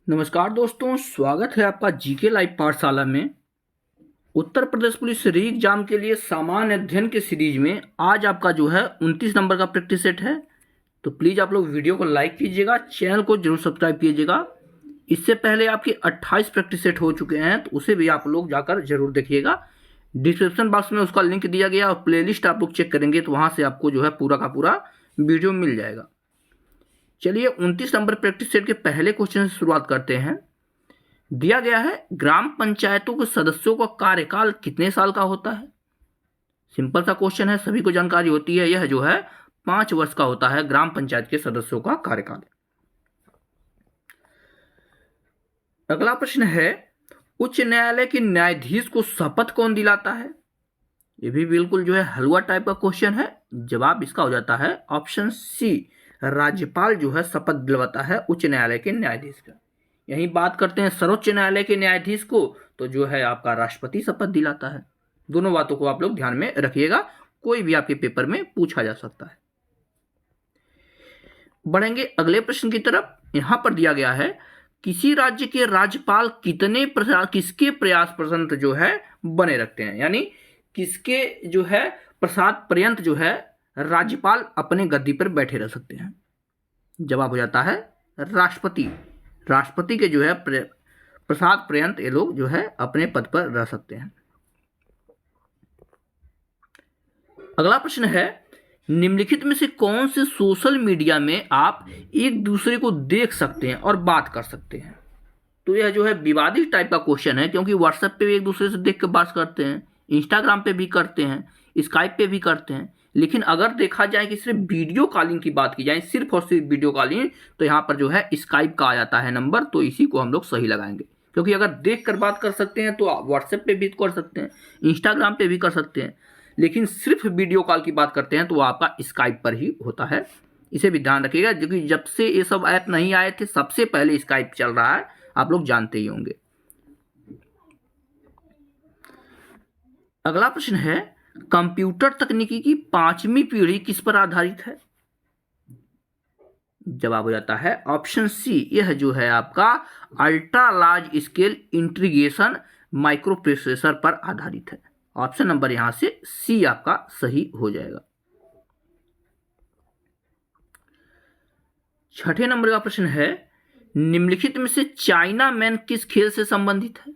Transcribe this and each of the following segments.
नमस्कार दोस्तों, स्वागत है आपका जीके लाइव पाठशाला में। उत्तर प्रदेश पुलिस री एग्जाम के लिए सामान्य अध्ययन के सीरीज में आज आपका जो है 29 नंबर का प्रैक्टिस सेट है। तो प्लीज़ आप लोग वीडियो को लाइक कीजिएगा, चैनल को जरूर सब्सक्राइब कीजिएगा। इससे पहले आपके 28 प्रैक्टिस सेट हो चुके हैं, तो उसे भी आप लोग जाकर जरूर देखिएगा। डिस्क्रिप्शन बॉक्स में उसका लिंक दिया गया और प्लेलिस्ट आप लोग चेक करेंगे तो वहाँ से आपको जो है पूरा का पूरा वीडियो मिल जाएगा। चलिए 29 नंबर प्रैक्टिस सेट के पहले क्वेश्चन से शुरुआत करते हैं। दिया गया है, ग्राम पंचायतों के सदस्यों का कार्यकाल कितने साल का होता है। सिंपल सा क्वेश्चन है, सभी को जानकारी होती है। यह जो है 5 वर्ष का होता है ग्राम पंचायत के सदस्यों का कार्यकाल। अगला प्रश्न है, उच्च न्यायालय के न्यायाधीश को शपथ कौन दिलाता है। यह भी बिल्कुल जो है हलवा टाइप का क्वेश्चन है। जवाब इसका हो जाता है ऑप्शन सी, राज्यपाल जो है शपथ दिलवाता है उच्च न्यायालय के न्यायाधीश का। यहीं बात करते हैं सर्वोच्च न्यायालय के न्यायाधीश को, तो जो है आपका राष्ट्रपति शपथ दिलाता है। दोनों बातों को आप लोग ध्यान में रखिएगा, कोई भी आपके पेपर में पूछा जा सकता है। बढ़ेंगे अगले प्रश्न की तरफ। यहां पर दिया गया है, किसी राज्य के राज्यपाल किसके प्रयास पर्यंत जो है बने रखते हैं, यानी किसके जो है प्रसाद पर्यंत जो है राज्यपाल अपने गद्दी पर बैठे रह सकते हैं। जवाब हो जाता है राष्ट्रपति। राष्ट्रपति के जो है प्रसाद पर्यंत ये लोग जो है अपने पद पर रह सकते हैं। अगला प्रश्न है, निम्नलिखित में से कौन से सोशल मीडिया में आप एक दूसरे को देख सकते हैं और बात कर सकते हैं। तो यह जो है विवादित टाइप का क्वेश्चन है, क्योंकि व्हाट्सएप पे भी एक दूसरे से देख कर बात करते हैं, इंस्टाग्राम पे भी करते हैं, स्काइप पे भी करते हैं। लेकिन अगर देखा जाए कि सिर्फ वीडियो कॉलिंग की बात की जाए, सिर्फ और सिर्फ वीडियो कॉलिंग, तो यहाँ पर जो है स्काइप का आ जाता है नंबर, तो इसी को हम लोग सही लगाएंगे। क्योंकि अगर देख कर बात कर सकते हैं तो आप व्हाट्सएप पे भी कर सकते हैं, इंस्टाग्राम पे भी कर सकते हैं, लेकिन सिर्फ वीडियो कॉल की बात करते हैं तो वो आपका स्काइप पर ही होता है। इसे भी ध्यान रखिएगा, क्योंकि जब से ये सब ऐप नहीं आए थे सबसे पहले स्काइप चल रहा है, आप लोग जानते ही होंगे। अगला प्रश्न है, कंप्यूटर तकनीकी की 5वीं पीढ़ी किस पर आधारित है। जवाब हो जाता है ऑप्शन सी, यह जो है आपका ultra large scale integration micro processor पर आधारित है। ऑप्शन नंबर यहां से सी आपका सही हो जाएगा। 6ठे नंबर का प्रश्न है, निम्नलिखित में से चाइना मैन किस खेल से संबंधित है।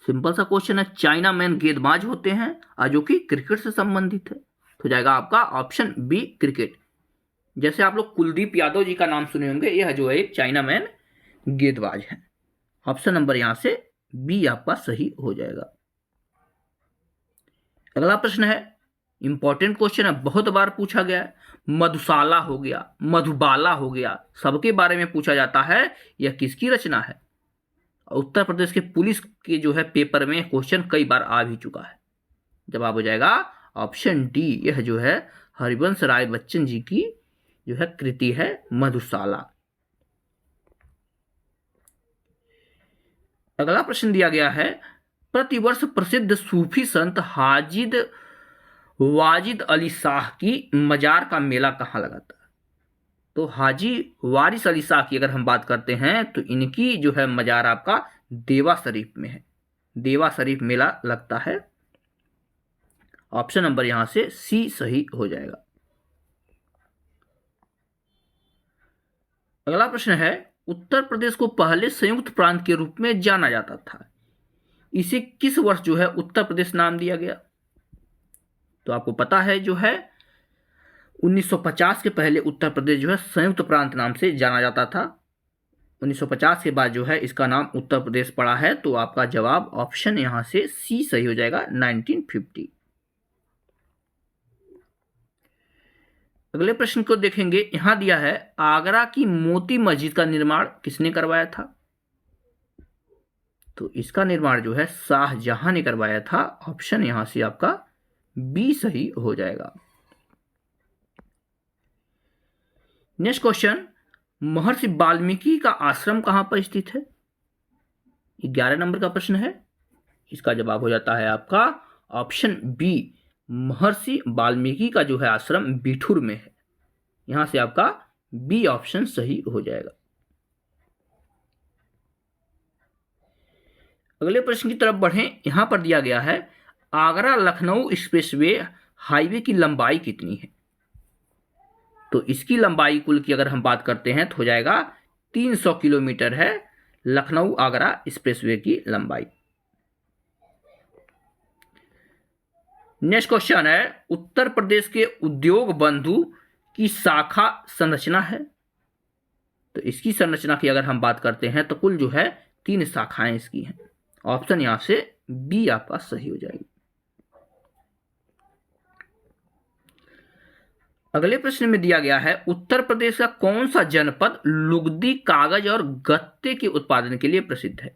सिंपल सा क्वेश्चन है, चाइना मैन गेंदबाज होते हैं और जो कि क्रिकेट से संबंधित है। तो जाएगा आपका ऑप्शन बी, क्रिकेट। जैसे आप लोग कुलदीप यादव जी का नाम सुने होंगे, यह जो है एक चाइना मैन गेंदबाज है। ऑप्शन नंबर यहां से बी आपका सही हो जाएगा। अगला प्रश्न है, इंपॉर्टेंट क्वेश्चन है, बहुत बार पूछा गया है। मधुशाला हो गया, मधुबाला हो गया, सबके बारे में पूछा जाता है, यह किसकी रचना है। उत्तर प्रदेश के पुलिस के जो है पेपर में क्वेश्चन कई बार आ भी चुका है। जवाब हो जाएगा ऑप्शन डी, यह जो है हरिवंश राय बच्चन जी की जो है कृति है मधुशाला। अगला प्रश्न दिया गया है, प्रतिवर्ष प्रसिद्ध सूफी संत हाजी वाजिद अली शाह की मजार का मेला कहाँ लगाता है। तो हाजी वारिस अली शाह की अगर हम बात करते हैं तो इनकी जो है मजार आपका देवा शरीफ में है। देवा शरीफ मेला लगता है। ऑप्शन नंबर यहां से सी सही हो जाएगा। अगला प्रश्न है, उत्तर प्रदेश को पहले संयुक्त प्रांत के रूप में जाना जाता था, इसे किस वर्ष जो है उत्तर प्रदेश नाम दिया गया। तो आपको पता है जो है 1950 के पहले उत्तर प्रदेश जो है संयुक्त प्रांत नाम से जाना जाता था। 1950 के बाद जो है इसका नाम उत्तर प्रदेश पड़ा है। तो आपका जवाब ऑप्शन यहां से सी सही हो जाएगा, 1950। अगले प्रश्न को देखेंगे। यहां दिया है, आगरा की मोती मस्जिद का निर्माण किसने करवाया था। तो इसका निर्माण जो है शाहजहां ने करवाया था। ऑप्शन यहां से आपका बी सही हो जाएगा। नेक्स्ट क्वेश्चन, महर्षि वाल्मीकि का आश्रम कहां पर स्थित है। 11 नंबर का प्रश्न है। इसका जवाब हो जाता है आपका ऑप्शन बी, महर्षि वाल्मीकि का जो है आश्रम बिठूर में है। यहां से आपका बी ऑप्शन सही हो जाएगा। अगले प्रश्न की तरफ बढ़ें। यहां पर दिया गया है आगरा लखनऊ एक्सप्रेसवे हाईवे की लंबाई कितनी है। तो इसकी लंबाई कुल की अगर हम बात करते हैं तो हो जाएगा 300 किलोमीटर है लखनऊ आगरा एक्सप्रेसवे की लंबाई। नेक्स्ट क्वेश्चन है उत्तर प्रदेश के उद्योग बंधु की शाखा संरचना है। तो इसकी संरचना की अगर हम बात करते हैं तो कुल जो है 3 शाखाएं इसकी हैं। ऑप्शन यहां से बी आपका सही हो जाएगी। अगले प्रश्न में दिया गया है उत्तर प्रदेश का कौन सा जनपद लुगदी कागज और गत्ते के उत्पादन के लिए प्रसिद्ध है।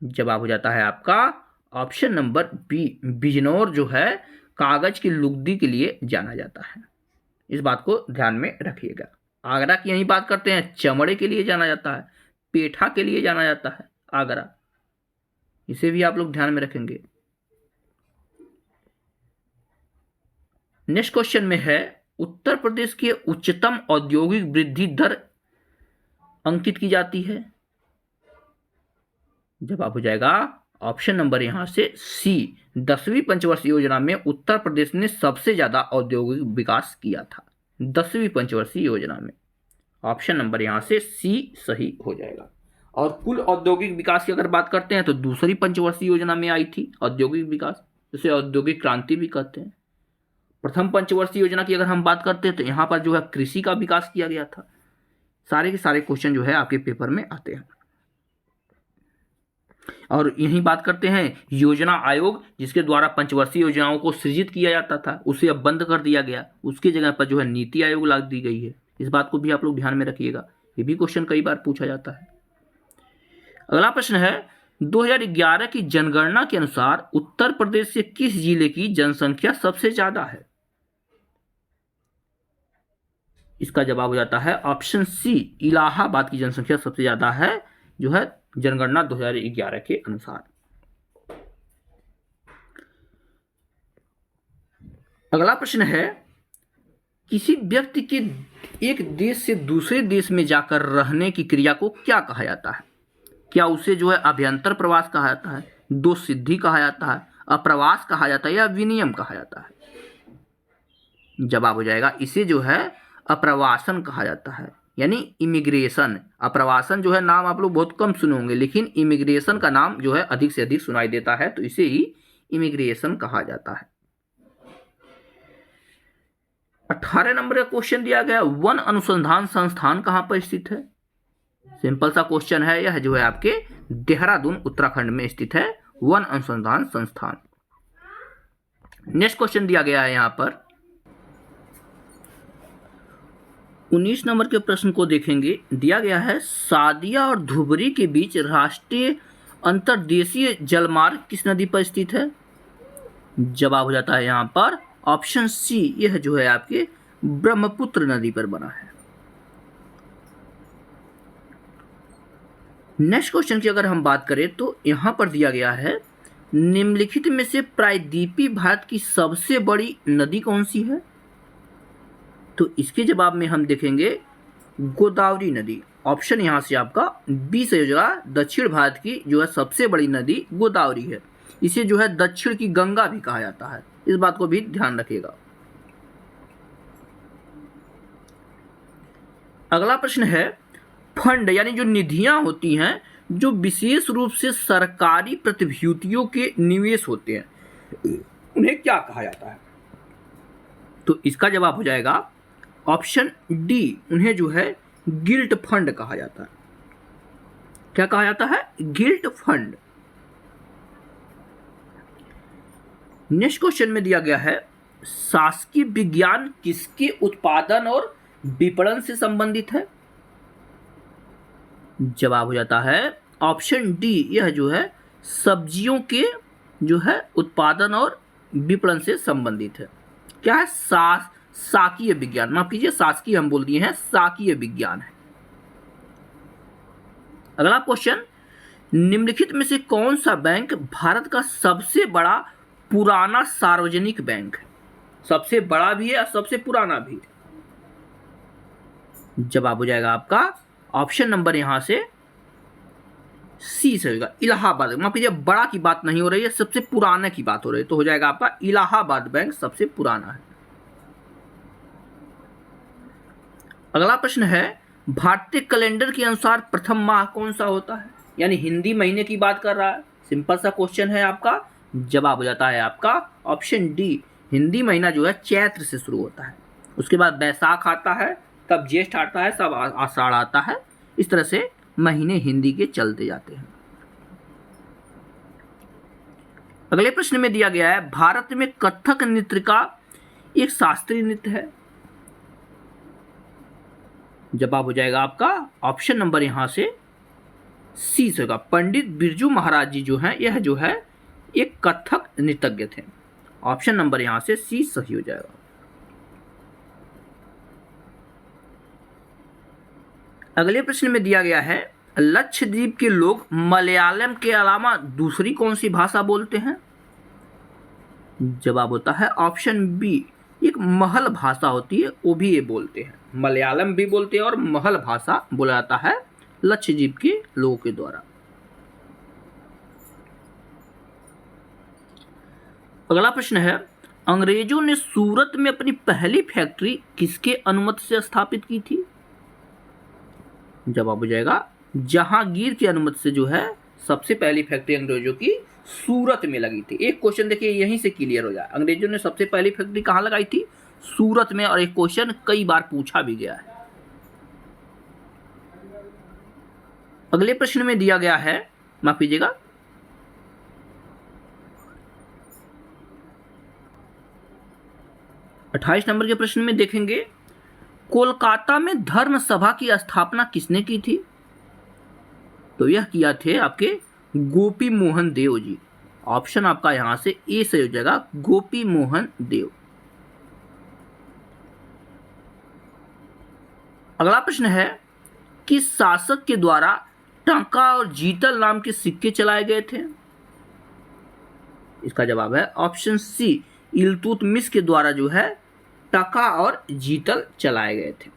जवाब हो जाता है आपका ऑप्शन नंबर बी, बिजनौर जो है कागज की लुगदी के लिए जाना जाता है। इस बात को ध्यान में रखिएगा। आगरा की यही बात करते हैं, चमड़े के लिए जाना जाता है, पेठा के लिए जाना जाता है आगरा, इसे भी आप लोग ध्यान में रखेंगे। नेक्स्ट क्वेश्चन में है उत्तर प्रदेश के उच्चतम औद्योगिक वृद्धि दर अंकित की जाती है। जवाब हो जाएगा ऑप्शन नंबर यहां से सी, 10वीं पंचवर्षीय योजना में उत्तर प्रदेश ने सबसे ज्यादा औद्योगिक विकास किया था 10वीं पंचवर्षीय योजना में। ऑप्शन नंबर यहां से सी सही हो जाएगा। और कुल औद्योगिक विकास की अगर बात करते हैं तो दूसरी पंचवर्षीय योजना में आई थी औद्योगिक विकास, जिसे औद्योगिक क्रांति भी कहते हैं। प्रथम पंचवर्षीय योजना की अगर हम बात करते हैं तो यहां पर जो है कृषि का विकास किया गया था। सारे के सारे क्वेश्चन जो है आपके पेपर में आते हैं। और यही बात करते हैं योजना आयोग, जिसके द्वारा पंचवर्षीय योजनाओं को सृजित किया जाता था, उसे अब बंद कर दिया गया। उसकी जगह पर जो है नीति आयोग ला दी गई है। इस बात को भी आप लोग ध्यान में रखिएगा, ये भी क्वेश्चन कई बार पूछा जाता है। अगला प्रश्न है 2011 की जनगणना के अनुसार उत्तर प्रदेश के किस जिले की जनसंख्या सबसे ज्यादा है। इसका जवाब हो जाता है ऑप्शन सी, इलाहाबाद की जनसंख्या सबसे ज्यादा है जो है जनगणना 2011 के अनुसार। अगला प्रश्न है किसी व्यक्ति के एक देश से दूसरे देश में जाकर रहने की क्रिया को क्या कहा जाता है। क्या उसे जो है अभ्यंतर प्रवास कहा जाता है, दो सिद्धि कहा जाता है, अप्रवास कहा जाता है या विनिमय कहा जाता है। जवाब हो जाएगा इसे जो है अप्रवासन कहा जाता है, यानी इमिग्रेशन। अप्रवासन जो है नाम आप लोग बहुत कम सुने होंगे, लेकिन इमिग्रेशन का नाम जो है अधिक से अधिक सुनाई देता है, तो इसे ही इमिग्रेशन कहा जाता है। 18 नंबर का क्वेश्चन दिया गया वन अनुसंधान संस्थान कहां पर स्थित है। सिंपल सा क्वेश्चन है, यह जो है आपके देहरादून उत्तराखंड में स्थित है वन अनुसंधान संस्थान। नेक्स्ट क्वेश्चन दिया गया है यहां पर 19 नंबर के प्रश्न को देखेंगे। दिया गया है सादिया और धुबरी के बीच राष्ट्रीय अंतर्देशीय जलमार्ग किस नदी पर स्थित है। जवाब हो जाता है यहां पर ऑप्शन सी, यह जो है आपके ब्रह्मपुत्र नदी पर बना है। नेक्स्ट क्वेश्चन की अगर हम बात करें तो यहां पर दिया गया है निम्नलिखित में से प्रायद्वीपीय भारत की सबसे बड़ी नदी कौन सी है। तो इसके जवाब में हम देखेंगे गोदावरी नदी। ऑप्शन यहां से आपका बी सही हो जाएगा। दक्षिण भारत की जो है सबसे बड़ी नदी गोदावरी है। इसे जो है दक्षिण की गंगा भी कहा जाता है, इस बात को भी ध्यान रखिएगा। अगला प्रश्न है फंड यानी जो निधियां होती हैं जो विशेष रूप से सरकारी प्रतिभूतियों के निवेश होते हैं, उन्हें क्या कहा जाता है। तो इसका जवाब हो जाएगा ऑप्शन डी, उन्हें जो है गिल्ट फंड कहा जाता है। क्या कहा जाता है, गिल्ट फंड। नेक्स्ट क्वेश्चन में दिया गया है शासकीय विज्ञान किसके उत्पादन और विपणन से संबंधित है। जवाब हो जाता है ऑप्शन डी, यह जो है सब्जियों के जो है उत्पादन और विपणन से संबंधित है। क्या है, शासकीय विज्ञान, माफ कीजिए शासकीय हम बोल दिए हैं, शासकीय विज्ञान है। अगला क्वेश्चन निम्नलिखित में से कौन सा बैंक भारत का सबसे बड़ा पुराना सार्वजनिक बैंक है। सबसे बड़ा भी है और सबसे पुराना भी है। जवाब हो जाएगा आपका ऑप्शन नंबर यहां से सी से होगा इलाहाबाद। माफ कीजिए, बड़ा की बात नहीं हो रही है, सबसे पुराने की बात हो रही है, तो हो जाएगा आपका इलाहाबाद बैंक सबसे पुराना है। अगला प्रश्न है, भारतीय कैलेंडर के अनुसार प्रथम माह कौन सा होता है? यानी हिंदी महीने की बात कर रहा है। सिंपल सा क्वेश्चन है आपका, जवाब हो जाता है आपका ऑप्शन डी। हिंदी महीना जो है चैत्र से शुरू होता है, उसके बाद बैसाख आता है, तब ज्येष्ठ आता है, तब आषाढ़ आता है। इस तरह से महीने हिंदी के चलते जाते हैं। अगले प्रश्न में दिया गया है, भारत में कथक नृत्य का एक शास्त्रीय नृत्य है। जवाब हो जाएगा आपका ऑप्शन नंबर यहां से सी से होगा। पंडित बिरजू महाराज जी जो हैं, यह जो है एक कथक नृत्यज्ञ थे। ऑप्शन नंबर यहां से सी सही हो जाएगा। अगले प्रश्न में दिया गया है, लक्षद्वीप के लोग मलयालम के अलावा दूसरी कौन सी भाषा बोलते हैं? जवाब होता है ऑप्शन बी, एक महल भाषा होती है, वो भी ये बोलते हैं। मलयालम भी बोलते हैं और महल भाषा बोला जाता है लक्षद्वीप के लोगों के द्वारा। अगला प्रश्न है, अंग्रेजों ने सूरत में अपनी पहली फैक्ट्री किसके अनुमति से स्थापित की थी? जवाब हो जाएगा जहांगीर की अनुमति से जो है सबसे पहली फैक्ट्री अंग्रेजों की सूरत में लगी थी। एक क्वेश्चन देखिए यहीं से क्लियर हो जाए, अंग्रेजों ने सबसे पहली फैक्ट्री कहाँ लगाई थी? सूरत में। और एक क्वेश्चन कई बार पूछा भी गया है। अगले प्रश्न में दिया गया है, माफ कीजिएगा, अट्ठाईस नंबर के प्रश्न में देखेंगे, कोलकाता में धर्म सभा की स्थापना किसने की थी? तो यह किया थे आपके गोपी मोहन देव जी। ऑप्शन आपका यहां से ए से हो जाएगा, गोपी मोहन देव। अगला प्रश्न है, किस शासक के द्वारा टंका और जीतल नाम के सिक्के चलाए गए थे? इसका जवाब है ऑप्शन सी, इल्तुतमिश के द्वारा जो है टका और जीतल चलाए गए थे।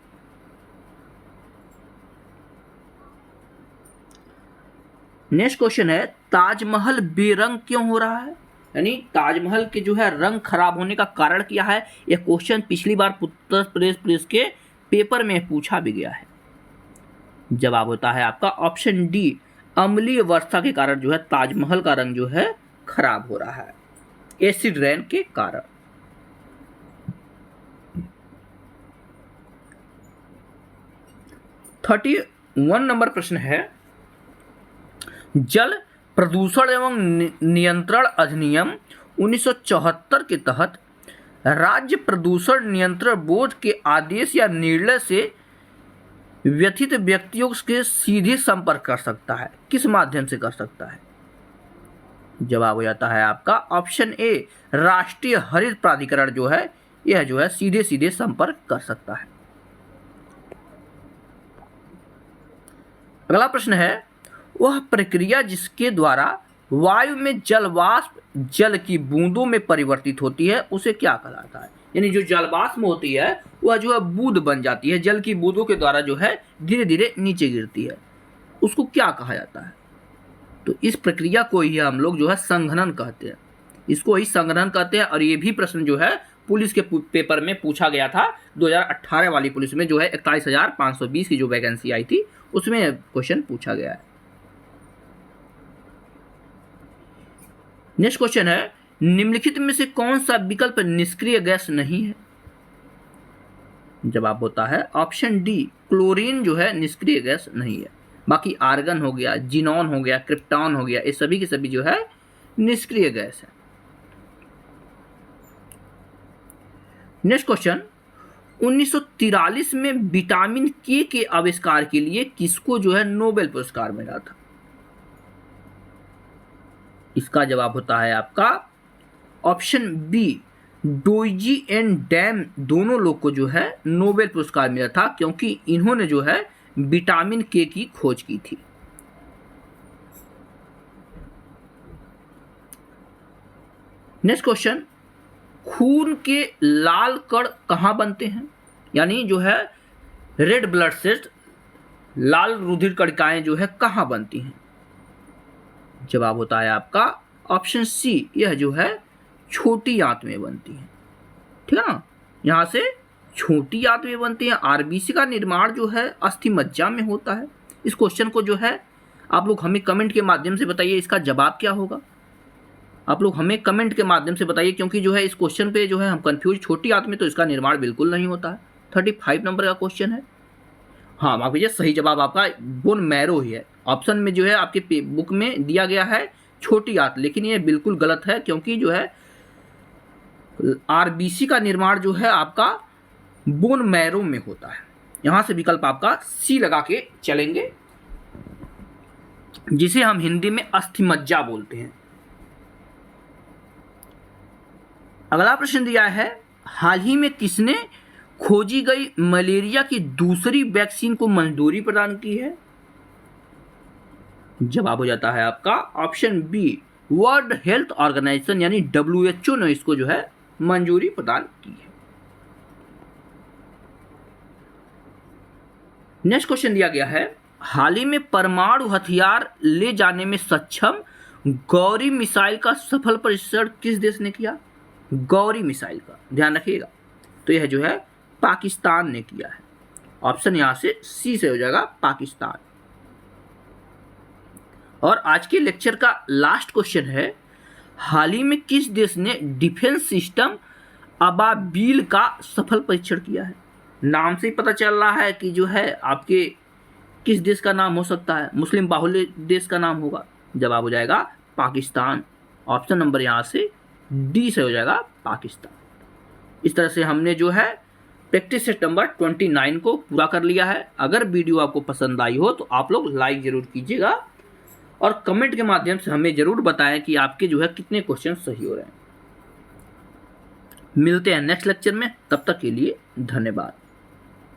नेक्स्ट क्वेश्चन है, ताजमहल बेरंग क्यों हो रहा है? यानी ताजमहल के जो है रंग खराब होने का कारण क्या है? यह क्वेश्चन पिछली बार उत्तर प्रदेश पुलिस के पेपर में पूछा भी गया है। जवाब होता है आपका ऑप्शन डी, अम्लीय वर्षा के कारण जो है ताजमहल का रंग जो है खराब हो रहा है, एसिड रेन के कारण। थर्टी 31 नंबर प्रश्न है, जल प्रदूषण एवं नियंत्रण अधिनियम 1974 के तहत राज्य प्रदूषण नियंत्रण बोर्ड के आदेश या निर्णय से व्यथित व्यक्तियों के सीधे संपर्क कर सकता है, किस माध्यम से कर सकता है? जवाब हो जाता है आपका ऑप्शन ए, राष्ट्रीय हरित प्राधिकरण जो है यह जो है सीधे सीधे संपर्क कर सकता है। अगला प्रश्न है, वह प्रक्रिया जिसके द्वारा वायु में जलवाष्प जल की बूंदों में परिवर्तित होती है उसे क्या कहलाता है? यानी जो जलवाष्प होती है वह जो है बूंद बन जाती है, जल की बूंदों के द्वारा जो है धीरे धीरे नीचे गिरती है, उसको क्या कहा जाता है? तो इस प्रक्रिया को ही हम लोग जो है संघनन कहते हैं, इसको ही संघनन कहते हैं। और ये भी प्रश्न जो है पुलिस के पेपर में पूछा गया था, 2018 वाली पुलिस में जो है 41,520 की जो वैकेंसी आई थी उसमें क्वेश्चन पूछा गया है। नेक्स्ट क्वेश्चन है, निम्नलिखित में से कौन सा विकल्प निष्क्रिय गैस नहीं है? जवाब होता है ऑप्शन डी, क्लोरीन जो है निष्क्रिय गैस नहीं है। बाकी आर्गन हो गया, जिनॉन हो गया, क्रिप्टॉन हो गया, ये सभी के सभी जो है निष्क्रिय गैस है। नेक्स्ट क्वेश्चन, 1943 में विटामिन के आविष्कार के लिए किसको जो है नोबेल पुरस्कार मिला था? इसका जवाब होता है आपका ऑप्शन बी, डोइजी एंड डैम दोनों लोग को जो है नोबेल पुरस्कार मिला था क्योंकि इन्होंने जो है विटामिन के की खोज की थी। नेक्स्ट क्वेश्चन, खून के लाल कण कहां बनते हैं? यानी जो है रेड ब्लड सेल्स, लाल रुधिर कणिकाएं जो है कहां बनती हैं? जवाब होता है आपका ऑप्शन सी, यह जो है छोटी आंत में बनती है। ठीक है ना, यहाँ से छोटी आंत में बनती है। आरबीसी का निर्माण जो है अस्थि मज्जा में होता है। इस क्वेश्चन को जो है आप लोग हमें कमेंट के माध्यम से बताइए इसका जवाब क्या होगा। आप लोग हमें कमेंट के माध्यम से बताइए, क्योंकि जो है इस क्वेश्चन पे जो है हम कंफ्यूज, छोटी आंत में तो इसका निर्माण बिल्कुल नहीं होता है। 35 नंबर का क्वेश्चन है। हाँ, माफ कीजिए, सही जवाब आपका बोन मैरो ही है। ऑप्शन में जो है आपके बुक में दिया गया है छोटी आंत, लेकिन ये बिल्कुल गलत है, क्योंकि जो है आरबीसी का निर्माण जो है आपका बोन मैरो में होता है। यहां से विकल्प आपका सी लगा के चलेंगे, जिसे हम हिंदी में अस्थिमज्जा बोलते हैं। अगला प्रश्न दिया है, हाल ही में किसने खोजी गई मलेरिया की दूसरी वैक्सीन को मंजूरी प्रदान की है? जवाब हो जाता है आपका option B, World Health Organization यानी WHO ने इसको जो है मंजूरी प्रदान की है। नेक्स्ट क्वेश्चन दिया गया है, हाल ही में परमाणु हथियार ले जाने में सक्षम गौरी मिसाइल का सफल परीक्षण किस देश ने किया? गौरी मिसाइल का ध्यान रखिएगा, तो यह जो है पाकिस्तान ने किया है। ऑप्शन यहां से सी से हो जाएगा पाकिस्तान। और आज के लेक्चर का लास्ट क्वेश्चन है, हाल ही में किस देश ने डिफेंस सिस्टम अबाबील का सफल परीक्षण किया है? नाम से ही पता चल रहा है कि जो है आपके किस देश का नाम हो सकता है, मुस्लिम बाहुल्य देश का नाम होगा। जवाब हो जाएगा पाकिस्तान। ऑप्शन नंबर यहाँ से डी से हो जाएगा पाकिस्तान। इस तरह से हमने जो है प्रैक्टिस सेट नंबर 29 को पूरा कर लिया है। अगर वीडियो आपको पसंद आई हो तो आप लोग लाइक जरूर कीजिएगा और कमेंट के माध्यम से हमें जरूर बताएं कि आपके जो है कितने क्वेश्चन सही हो रहे हैं। मिलते हैं नेक्स्ट लेक्चर में, तब तक के लिए धन्यवाद।